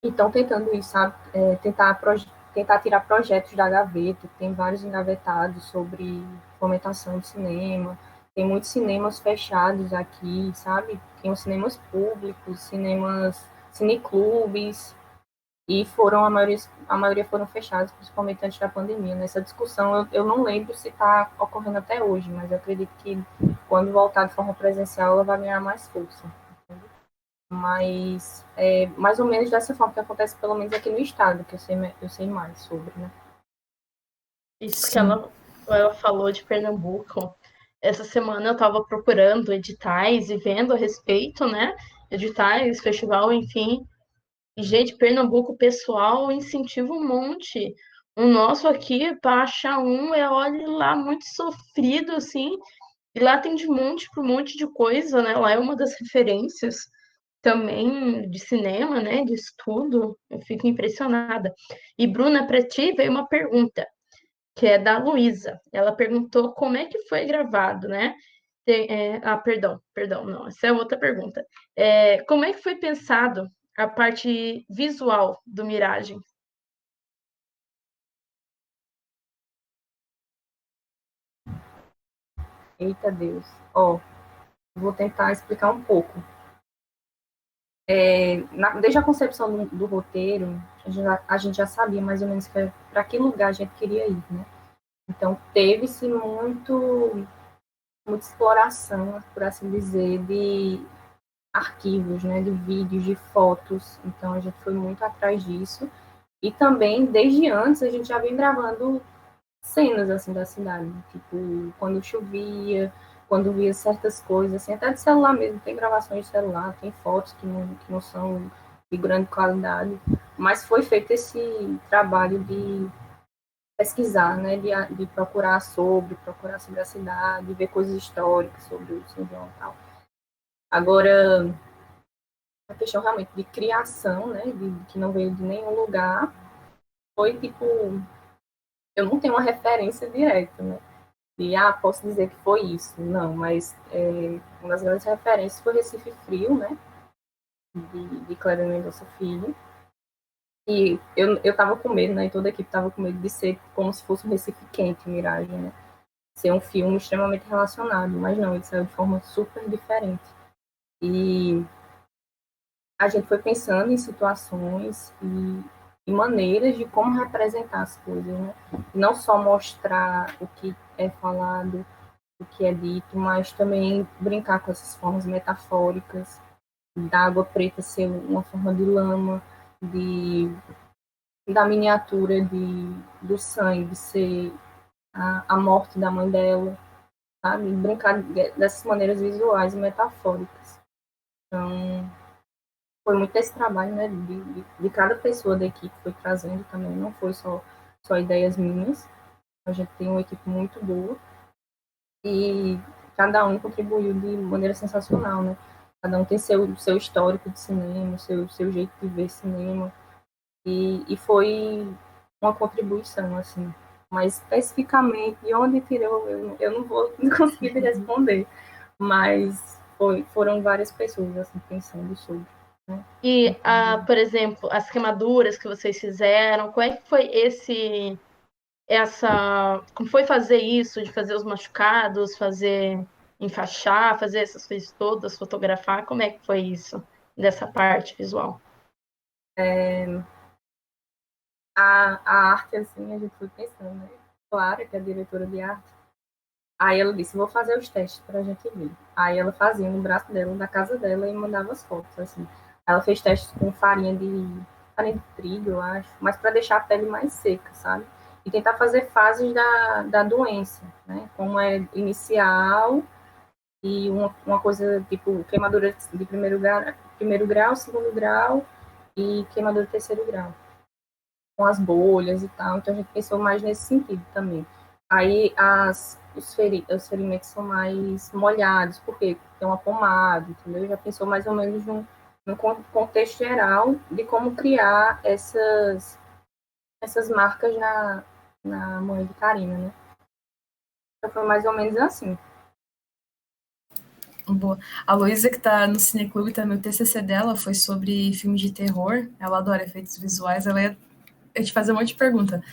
estão tentando isso, sabe? Tentar tirar projetos da gaveta, tem vários engavetados sobre fomentação de cinema, tem muitos cinemas fechados aqui, sabe? Tem os cinemas públicos, cineclubes, e a maioria foram fechados, principalmente antes da pandemia. Nessa discussão, eu não lembro se está ocorrendo até hoje, mas eu acredito que quando voltar de forma presencial, ela vai ganhar mais força. Mas é mais ou menos dessa forma que acontece, pelo menos aqui no estado, que eu sei mais sobre, né? Isso Sim. que ela falou de Pernambuco. Essa semana eu estava procurando editais e vendo a respeito, né? Editais, festival, enfim. E, gente, Pernambuco, o pessoal incentiva um monte. O nosso aqui, para achar olha lá, muito sofrido, assim. E lá tem de monte para um monte de coisa, né? Lá é uma das referências também de cinema, né? De estudo. Eu fico impressionada. E, Bruna, para ti veio uma pergunta, que é da Luísa. Ela perguntou como é que foi gravado, né? Perdão, não, essa é outra pergunta. Como é que foi pensado a parte visual do Miragem? Eita Deus. Vou tentar explicar um pouco. Desde a concepção do roteiro, a gente já sabia mais ou menos para que lugar a gente queria ir, né? Então, teve-se muita exploração, por assim dizer, de arquivos, né, de vídeos, de fotos. Então, a gente foi muito atrás disso. E também, desde antes, a gente já vem gravando cenas, assim, da cidade. Tipo, quando chovia, quando via certas coisas, assim, até de celular mesmo. Tem gravações de celular, tem fotos que não são de grande qualidade. Mas foi feito esse trabalho de pesquisar, né, de procurar sobre a cidade, ver coisas históricas sobre o São João e tal. Agora, a questão realmente de criação, né, que não veio de nenhum lugar, foi tipo, eu não tenho uma referência direta, né, e posso dizer que foi isso, não, mas uma das grandes referências foi Recife Frio, né, de Kleber Mendonça Filho, e eu tava com medo, né, e toda a equipe tava com medo de ser como se fosse um Recife Quente, Miragem, né, ser um filme extremamente relacionado, mas não, ele saiu de forma super diferente. E a gente foi pensando em situações e maneiras de como representar as coisas, né? Não só mostrar o que é falado, o que é dito, mas também brincar com essas formas metafóricas, da água preta ser uma forma de lama, da miniatura do sangue ser a morte da mãe dela, sabe? Brincar dessas maneiras visuais e metafóricas. Então, foi muito esse trabalho, né, de cada pessoa da equipe foi trazendo também, não foi só ideias minhas. A gente tem uma equipe muito boa e cada um contribuiu de maneira sensacional, né? Cada um tem seu histórico de cinema, seu jeito de ver cinema e foi uma contribuição, assim. Mas especificamente de onde tirou, eu não vou conseguir responder, mas foram várias pessoas assim pensando sobre. Né? E, por exemplo, as queimaduras que vocês fizeram, como é que foi como foi fazer isso, de fazer os machucados, fazer enfaixar, fazer essas coisas todas, fotografar, como é que foi isso, dessa parte visual? A arte, assim, a gente foi pensando, né? Clara, que é a diretora de arte, aí ela disse, vou fazer os testes pra gente ver. Aí ela fazia no braço dela, na casa dela, e mandava as fotos, assim. Ela fez testes com farinha de trigo, eu acho, mas para deixar a pele mais seca, sabe? E tentar fazer fases da doença, né? Como é inicial e uma coisa tipo queimadura de primeiro grau, segundo grau e queimadura de terceiro grau, com as bolhas e tal. Então a gente pensou mais nesse sentido também. Aí os ferimentos são mais molhados, porque tem uma pomada, entendeu? Já pensou mais ou menos num contexto geral de como criar essas marcas na mãe de Karina, né? Então foi mais ou menos assim. Boa. A Luísa, que está no Cineclube, também o TCC dela foi sobre filmes de terror. Ela adora efeitos visuais. Ela ia te fazer um monte de pergunta.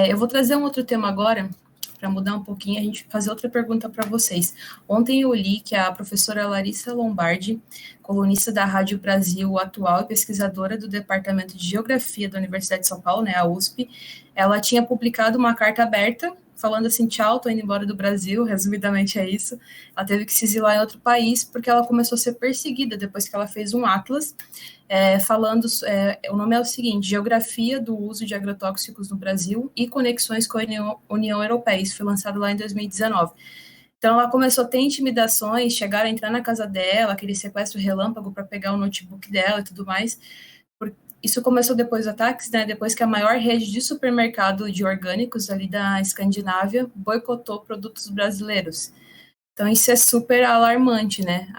Eu vou trazer um outro tema agora, para mudar um pouquinho, a gente fazer outra pergunta para vocês. Ontem eu li que a professora Larissa Lombardi, colunista da Rádio Brasil atual e pesquisadora do Departamento de Geografia da Universidade de São Paulo, né, a USP, ela tinha publicado uma carta aberta falando assim, tchau, tô indo embora do Brasil, resumidamente é isso. Ela teve que se exilar em outro país porque ela começou a ser perseguida depois que ela fez um atlas falando, o nome é o seguinte, Geografia do Uso de Agrotóxicos no Brasil e Conexões com a União Europeia, isso foi lançado lá em 2019. Então, ela começou a ter intimidações, chegaram a entrar na casa dela, aquele sequestro relâmpago para pegar o notebook dela e tudo mais. Isso começou depois dos ataques, né? Depois que a maior rede de supermercado de orgânicos ali da Escandinávia boicotou produtos brasileiros. Então, isso é super alarmante, né?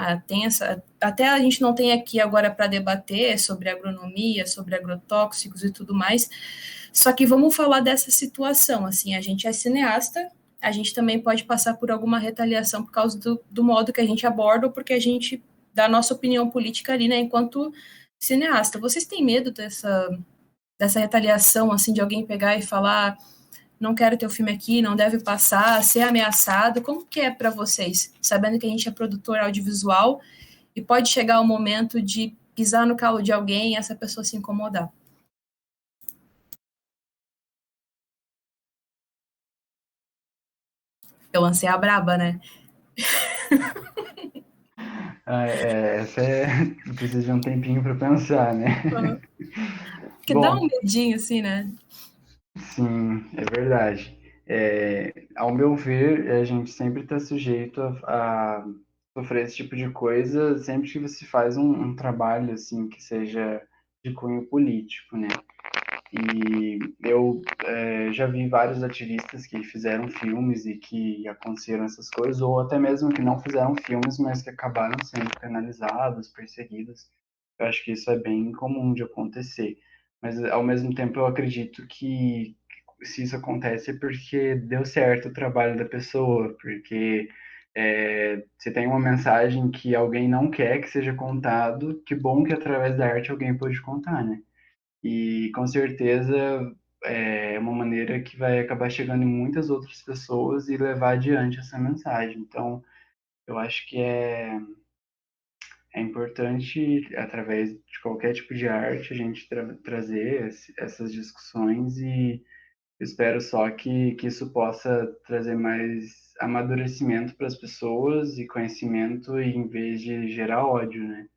Até a gente não tem aqui agora para debater sobre agronomia, sobre agrotóxicos e tudo mais. Só que vamos falar dessa situação. Assim, a gente é cineasta, a gente também pode passar por alguma retaliação por causa do modo que a gente aborda ou porque a gente dá a nossa opinião política ali, né? Enquanto cineasta. Vocês têm medo dessa retaliação, assim, de alguém pegar e falar não quero ter o filme aqui, não deve passar, ser ameaçado? Como que é para vocês? Sabendo que a gente é produtor audiovisual e pode chegar o momento de pisar no calo de alguém e essa pessoa se incomodar. Eu lancei a braba, né? Essa precisa de um tempinho para pensar, né? Porque dá um medinho, assim, né? Sim, é verdade. Ao meu ver, a gente sempre está sujeito a sofrer esse tipo de coisa sempre que você faz um trabalho assim que seja de cunho político, né? E eu já vi vários ativistas que fizeram filmes e que aconteceram essas coisas, ou até mesmo que não fizeram filmes, mas que acabaram sendo penalizados, perseguidos. Eu acho que isso é bem comum de acontecer. Mas, ao mesmo tempo, eu acredito que se isso acontece é porque deu certo o trabalho da pessoa, porque se tem uma mensagem que alguém não quer que seja contado, que bom que através da arte alguém pode contar, né? E com certeza é uma maneira que vai acabar chegando em muitas outras pessoas e levar adiante essa mensagem. Então, eu acho que é importante, através de qualquer tipo de arte, a gente trazer essas discussões e espero só que isso possa trazer mais amadurecimento para as pessoas e conhecimento em vez de gerar ódio, né?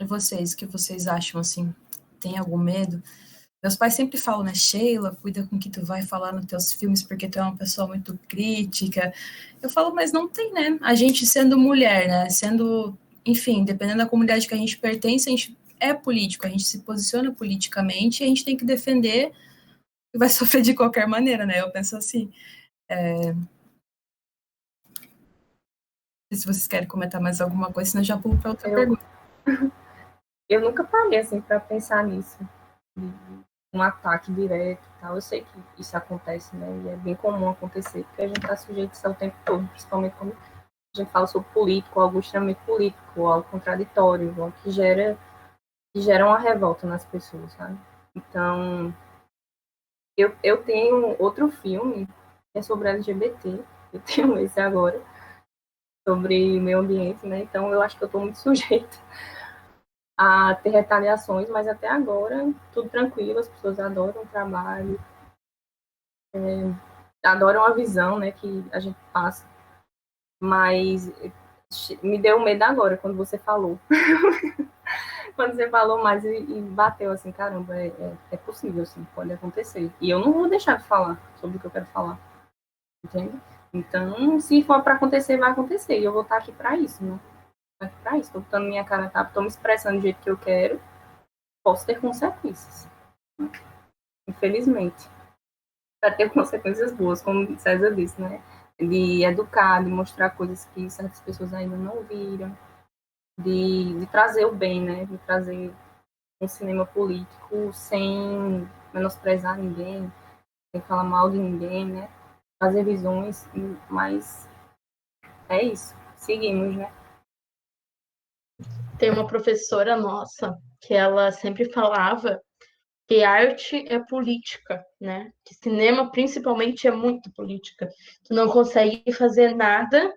E vocês, o que vocês acham, assim? Tem algum medo? Meus pais sempre falam, né, Sheila, cuida com o que tu vai falar nos teus filmes, porque tu é uma pessoa muito crítica. Eu falo, mas não tem, né? A gente sendo mulher, né, sendo, enfim, dependendo da comunidade que a gente pertence, a gente é político, a gente se posiciona politicamente e a gente tem que defender e vai sofrer de qualquer maneira, né? Eu penso assim. Se vocês querem comentar mais alguma coisa, senão eu já pulo para outra pergunta. Eu nunca parei, assim, para pensar nisso. Um ataque direto e tal. Eu sei que isso acontece, né? E é bem comum acontecer, porque a gente está sujeito a isso o tempo todo, principalmente quando a gente fala sobre político, algo extremamente político, algo contraditório, algo que gera uma revolta nas pessoas, sabe? Então, eu tenho outro filme que é sobre LGBT, eu tenho esse agora, sobre meio ambiente, né? Então, eu acho que eu estou muito sujeita a ter retaliações, mas até agora, tudo tranquilo, as pessoas adoram o trabalho, adoram a visão, né, que a gente passa, mas me deu medo agora, quando você falou. Quando você falou mais e bateu assim, caramba, é possível, assim, pode acontecer. E eu não vou deixar de falar sobre o que eu quero falar, entende? Então, se for para acontecer, vai acontecer. E eu vou estar aqui para isso, né? Para isso, estou botando minha cara a tapa, estou me expressando do jeito que eu quero, posso ter consequências, né? Infelizmente. Para ter consequências boas, como César disse, né? De educar, de mostrar coisas que certas pessoas ainda não viram, de trazer o bem, né? De trazer um cinema político sem menosprezar ninguém, sem falar mal de ninguém, né? Fazer visões, mas é isso. Seguimos, né? Tem uma professora nossa que ela sempre falava que arte é política, né? Que cinema, principalmente, é muito política. Tu não consegue fazer nada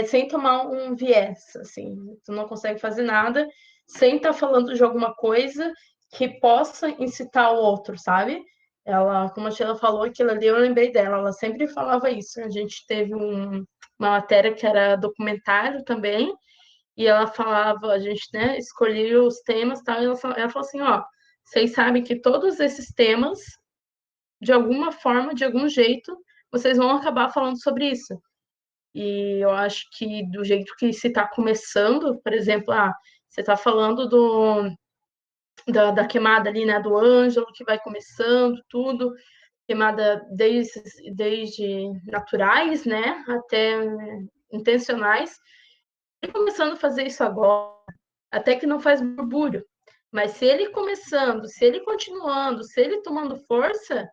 sem tomar um viés, assim. Tu não consegue fazer nada sem estar falando de alguma coisa que possa incitar o outro, sabe? Ela, como a Sheila falou, aquilo ali, eu lembrei dela. Ela sempre falava isso. A gente teve uma matéria que era documentário também, e ela falava, a gente, né, escolhia os temas, tal, e ela falou assim, ó, vocês sabem que todos esses temas, de alguma forma, de algum jeito, vocês vão acabar falando sobre isso. E eu acho que do jeito que se está começando, por exemplo, você está falando da queimada ali, né, do Ângelo, que vai começando tudo, queimada desde naturais, né, até intencionais, e começando a fazer isso agora, até que não faz burburinho. Mas se ele começando, se ele continuando, se ele tomando força,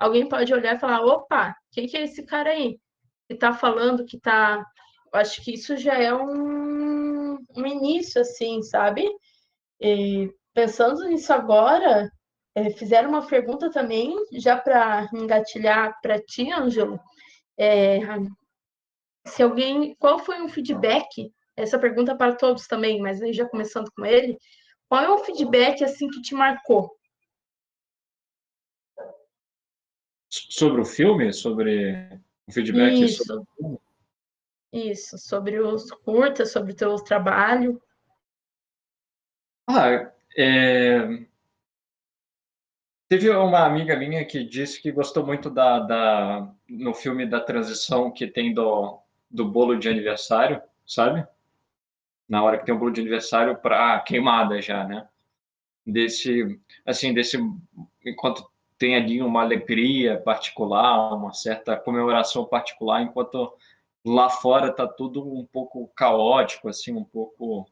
alguém pode olhar e falar: opa, quem que é esse cara aí? Que tá falando, que tá. Eu acho que isso já é um início, assim, sabe? E pensando nisso agora, fizeram uma pergunta também, já para engatilhar para ti, Ângelo. Se alguém. Qual foi um feedback? Essa pergunta para todos também, mas aí já começando com ele. Qual é o feedback assim que te marcou? Sobre o filme? Sobre o feedback sobre o filme? Isso, sobre os curtas, sobre o teu trabalho. Teve uma amiga minha que disse que gostou muito no filme da transição que tem do bolo de aniversário, sabe? na hora que tem o bolo de aniversário para queimada já, né? Desse enquanto tem ali uma alegria particular, uma certa comemoração particular, enquanto lá fora está tudo um pouco caótico, assim, um pouco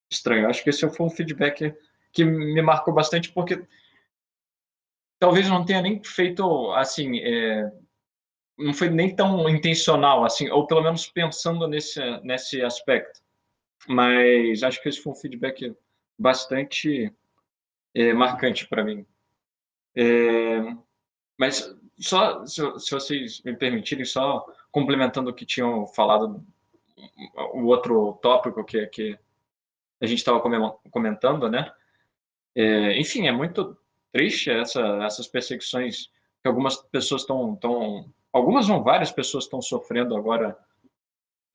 estranho. Acho que esse foi um feedback que me marcou bastante, porque talvez não tenha nem feito, assim, não foi nem tão intencional, assim, ou pelo menos pensando nesse aspecto. Mas acho que esse foi um feedback bastante marcante para mim. Mas só, se vocês me permitirem, só complementando o que tinham falado, o outro tópico que a gente estava comentando, né? Enfim, é muito triste essas perseguições que algumas pessoas algumas não, várias pessoas estão sofrendo agora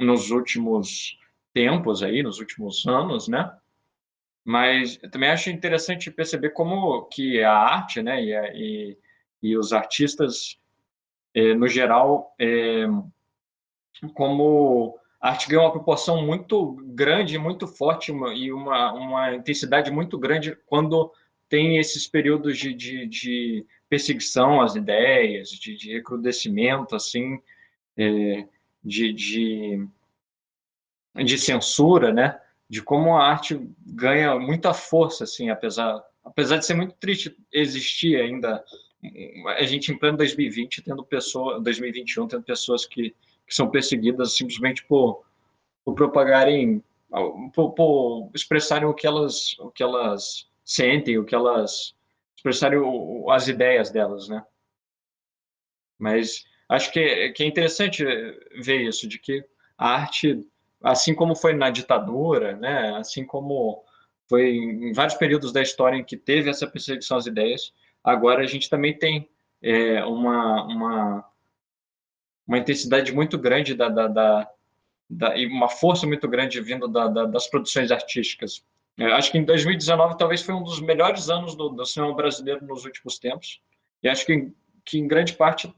nos últimos tempos aí, nos últimos anos, né? Mas eu também acho interessante perceber como que a arte, né, e os artistas, no geral, como a arte ganha uma proporção muito grande, muito forte e uma intensidade muito grande quando tem esses períodos de perseguição às ideias, de recrudescimento, assim, de, de, de censura, né? De como a arte ganha muita força, assim, apesar de ser muito triste existir ainda a gente em pleno 2020 tendo 2021 tendo pessoas que são perseguidas simplesmente por propagarem, por expressarem o que elas sentem, expressarem as ideias delas, né? Mas acho que é interessante ver isso, de que a arte, assim como foi na ditadura, né, assim como foi em vários períodos da história em que teve essa perseguição às ideias, agora a gente também tem uma intensidade muito grande e uma força muito grande vindo das produções artísticas. Acho que em 2019 talvez foi um dos melhores anos do cinema brasileiro nos últimos tempos, e acho que em grande parte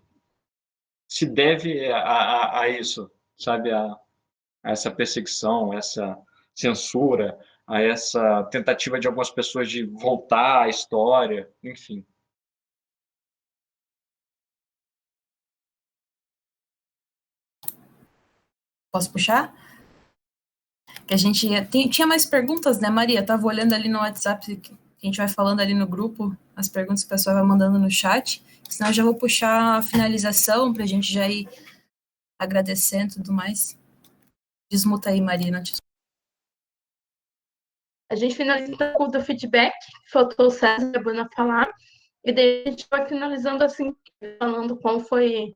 se deve a isso, sabe, a essa perseguição, essa censura, a essa tentativa de algumas pessoas de voltar à história, enfim. Posso puxar? Que a gente tinha mais perguntas, né, Maria? Tava olhando ali no WhatsApp, que a gente vai falando ali no grupo, as perguntas que o pessoal vai mandando no chat, senão eu já vou puxar a finalização para a gente já ir agradecendo e tudo mais. Desmuta aí, Marina. A gente finaliza com o feedback, faltou o César e a Bruna falar, e daí a gente vai finalizando assim, falando qual foi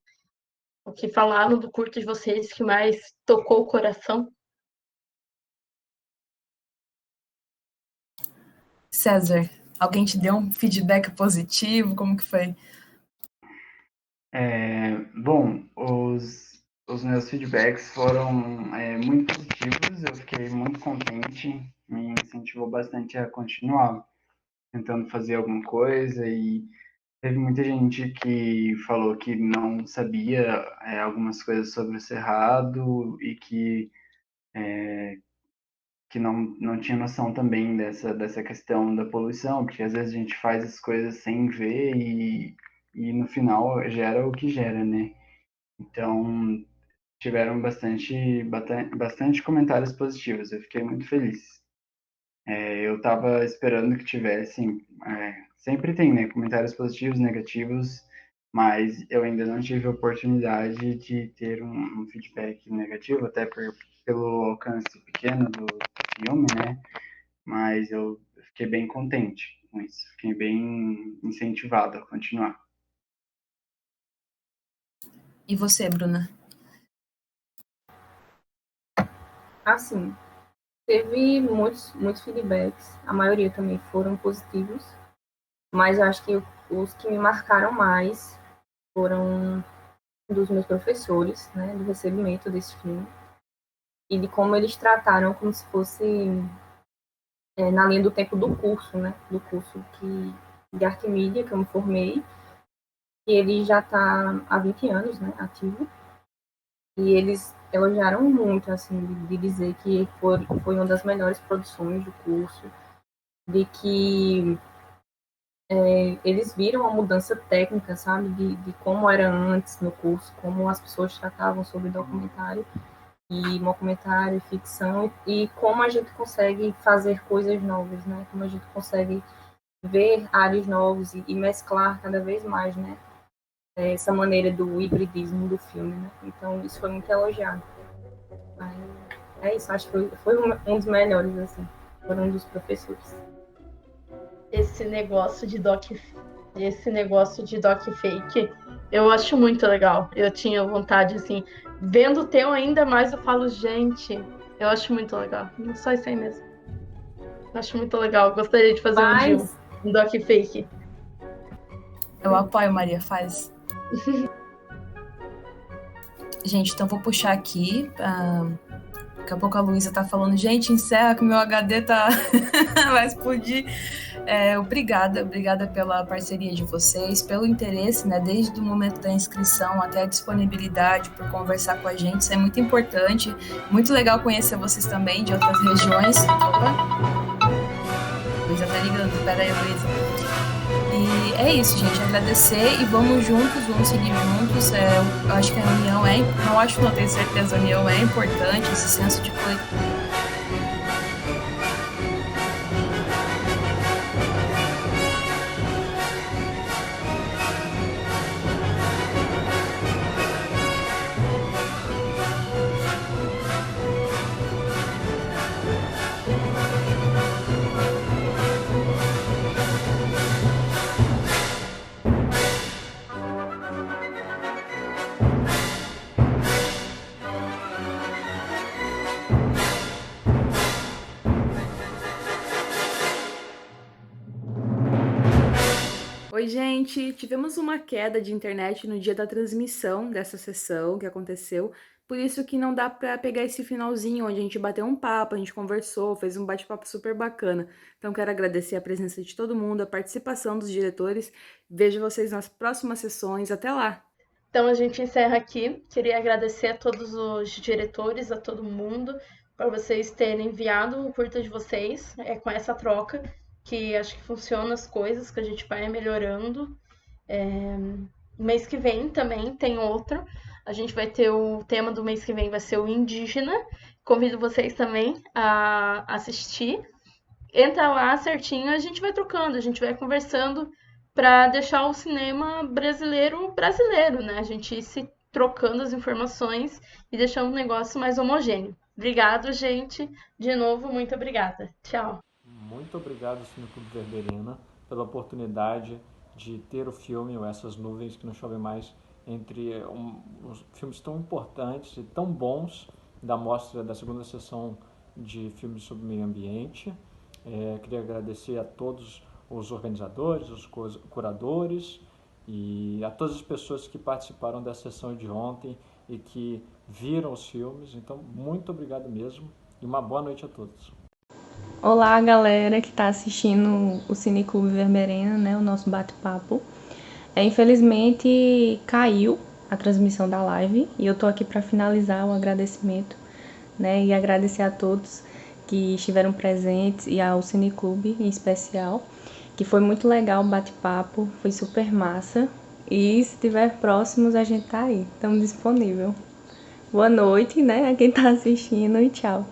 o que falaram do curto de vocês que mais tocou o coração. César, alguém te deu um feedback positivo? Como que foi? Bom, os meus feedbacks foram muito positivos, eu fiquei muito contente, me incentivou bastante a continuar tentando fazer alguma coisa e teve muita gente que falou que não sabia algumas coisas sobre o Cerrado e que não tinha noção também dessa questão da poluição, porque às vezes a gente faz as coisas sem ver e no final gera o que gera, né? Então, tiveram bastante comentários positivos, eu fiquei muito feliz. Eu estava esperando que tivessem, sempre tem, né, comentários positivos, negativos, mas eu ainda não tive a oportunidade de ter um feedback negativo, até pelo alcance pequeno do filme, né? Mas eu fiquei bem contente com isso, fiquei bem incentivado a continuar. E você, Bruna? Assim, teve muitos feedbacks, a maioria também foram positivos, mas eu acho que os que me marcaram mais foram dos meus professores, né, do recebimento desse filme, e de como eles trataram como se fosse na linha do tempo do curso, né, do curso de arte e mídia que eu me formei, e ele já está há 20 anos, né, ativo, e eles elogiaram muito, assim, de dizer que foi uma das melhores produções do curso, de que eles viram a mudança técnica, sabe, de como era antes no curso, como as pessoas tratavam sobre documentário e documentário, ficção, e como a gente consegue fazer coisas novas, né, como a gente consegue ver áreas novas e mesclar cada vez mais, né, essa maneira do hibridismo do filme, né, então isso foi muito elogiado. Aí, é isso, acho que foi um dos melhores, assim, foram um dos professores. Esse negócio de doc fake, eu acho muito legal. Eu tinha vontade, assim, vendo o teu ainda mais, eu falo, gente, eu acho muito legal. Só isso aí mesmo. Eu acho muito legal. Eu gostaria de fazer um dia um doc fake. Eu apoio, Maria, faz. Gente, então vou puxar aqui. Daqui a pouco a Luísa tá falando, gente, encerra que meu HD vai explodir. Obrigada pela parceria de vocês, pelo interesse, né, desde o momento da inscrição até a disponibilidade por conversar com a gente, isso é muito importante, muito legal conhecer vocês também de outras regiões. Opa! Luísa tá ligando, pera aí, Luísa. E é isso, gente, agradecer e vamos juntos, vamos seguir juntos. Eu acho que a união não tenho certeza, a união é importante, esse senso de coletivo. Oi, gente! Tivemos uma queda de internet no dia da transmissão dessa sessão que aconteceu, por isso que não dá para pegar esse finalzinho onde a gente bateu um papo, a gente conversou, fez um bate-papo super bacana. Então quero agradecer a presença de todo mundo, a participação dos diretores. Vejo vocês nas próximas sessões. Até lá! Então a gente encerra aqui. Queria agradecer a todos os diretores, a todo mundo, por vocês terem enviado o curta de vocês, com essa troca, que acho que funciona as coisas, que a gente vai melhorando. Mês que vem também tem outro. A gente vai ter o tema do mês que vem, vai ser o indígena. Convido vocês também a assistir. Entra lá certinho, a gente vai trocando, a gente vai conversando para deixar o cinema brasileiro, né? A gente ir se trocando as informações e deixar um negócio mais homogêneo. Obrigado, gente. De novo, muito obrigada. Tchau. Muito obrigado, Cineclube Verberena, pela oportunidade de ter o filme Essas Nuvens que Não Chovem Mais entre uns filmes tão importantes e tão bons da mostra da segunda sessão de filmes sobre meio ambiente. Queria agradecer a todos os organizadores, os curadores e a todas as pessoas que participaram da sessão de ontem e que viram os filmes. Então, muito obrigado mesmo e uma boa noite a todos. Olá, galera que está assistindo o Cineclube Verberena, né, o nosso bate-papo. Infelizmente, caiu a transmissão da live e eu tô aqui para finalizar o agradecimento, né, e agradecer a todos que estiveram presentes e ao Cineclube em especial, que foi muito legal o bate-papo, foi super massa. E se tiver próximos, a gente tá aí, estamos disponível. Boa noite, né, a quem tá assistindo e tchau.